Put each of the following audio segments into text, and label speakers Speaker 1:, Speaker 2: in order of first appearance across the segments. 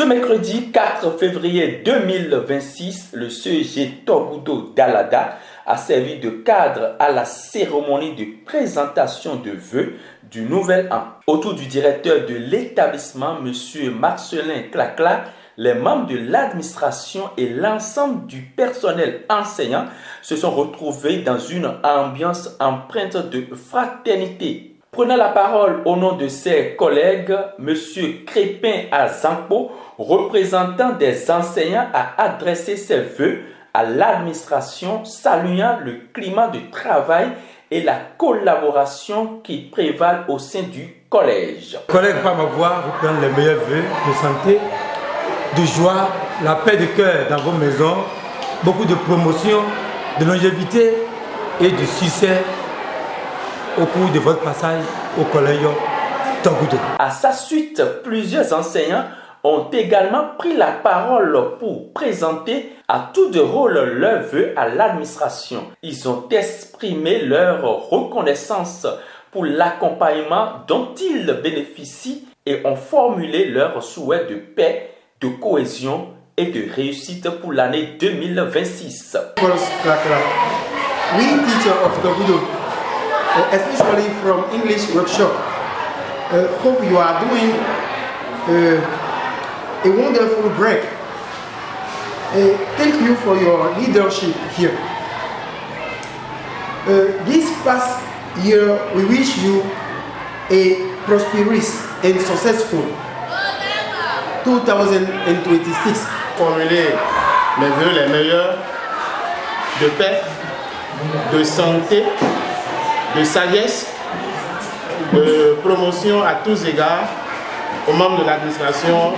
Speaker 1: mercredi 4 février 2026, le CEG Togudo d'Alada a servi de cadre à la cérémonie de présentation de vœux du nouvel an. Autour du directeur de l'établissement, M. Marcelin Clacla, les membres de l'administration et l'ensemble du personnel enseignant se sont retrouvés dans une ambiance empreinte de fraternité. Prenant la parole au nom de ses collègues, M. Crépin Azampo, représentant des enseignants, a adressé ses vœux à l'administration, saluant le climat de travail et la collaboration qui prévalent au sein du collège.
Speaker 2: Collègues, par ma voix, vous prendre les meilleurs vœux de santé, de joie, la paix de cœur dans vos maisons, beaucoup de promotion, de longévité et de succès au cours de votre passage au collège Togudo.
Speaker 1: À sa suite, plusieurs enseignants ont également pris la parole pour présenter à tour de rôle leurs vœux à l'administration. Ils ont exprimé leur reconnaissance pour l'accompagnement dont ils bénéficient et ont formulé leurs souhaits de paix, de cohésion et de réussite pour l'année 2026.
Speaker 3: We teacher of Togudo, especially from English workshop, hope you are doing a wonderful break. Thank you for your leadership here. This past year, we wish you a prosperous and successful 2026.
Speaker 4: Formuler mes vœux les meilleurs de paix, de santé, de sagesse, de promotion à tous égards aux membres de l'administration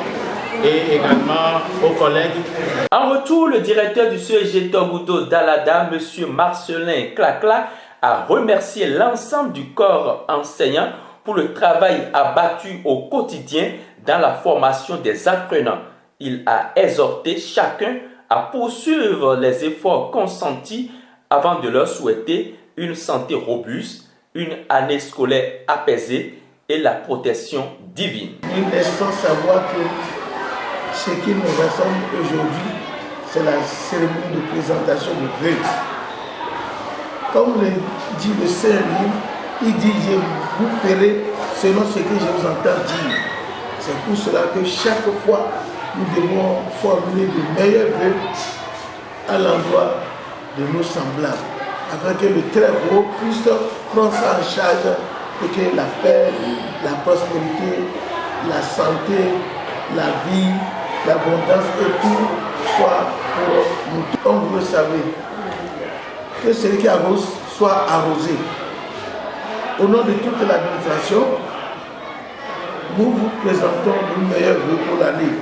Speaker 4: et également aux collègues.
Speaker 1: En retour, le directeur du CEG Togudo d'Alada, M. Marcelin Clacla, a remercié l'ensemble du corps enseignant pour le travail abattu au quotidien dans la formation des apprenants. Il a exhorté chacun à poursuivre les efforts consentis avant de leur souhaiter une santé robuste, une année scolaire apaisée et la protection divine.
Speaker 3: Il est sans savoir que ce qui nous rassemble aujourd'hui, c'est la cérémonie de présentation de vœux. Comme le dit le Saint-Livre, il dit « Je vous ferai selon ce que je vous entends dire ». C'est pour cela que chaque fois, nous devons formuler de meilleurs vœux à l'endroit de nos semblables, afin que le très haut puisse prendre ça en charge et que la paix, la prospérité, la santé, la vie, l'abondance et tout soit pour nous. Comme vous le savez, que celui qui arrose soit arrosé. Au nom de toute l'administration, nous vous présentons nos meilleurs vœux pour l'année.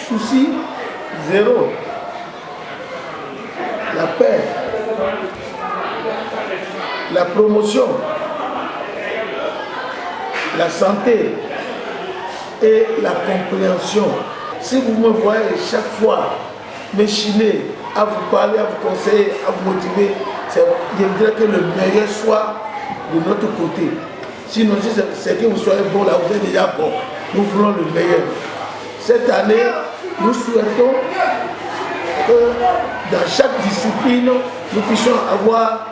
Speaker 3: Souci zéro. La paix, la promotion, la santé et la compréhension. Si vous me voyez chaque fois m'échiner à vous parler, à vous conseiller, à vous motiver, je voudrais que le meilleur soit de notre côté. Sinon, si c'est que vous soyez bon là, vous êtes déjà bon. Nous voulons le meilleur. Cette année, nous souhaitons que dans chaque discipline, nous puissions avoir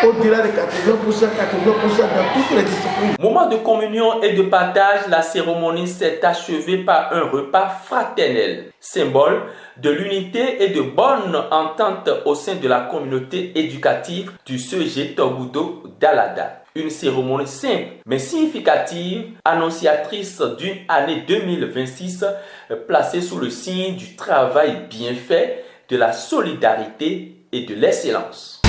Speaker 3: au-delà de 80%, 80% dans toutes les disciplines.
Speaker 1: Moment de communion et de partage, la cérémonie s'est achevée par un repas fraternel, symbole de l'unité et de bonne entente au sein de la communauté éducative du CEG Togudo d'Alada. Une cérémonie simple mais significative, annonciatrice d'une année 2026 placée sous le signe du travail bien fait, de la solidarité et de l'excellence.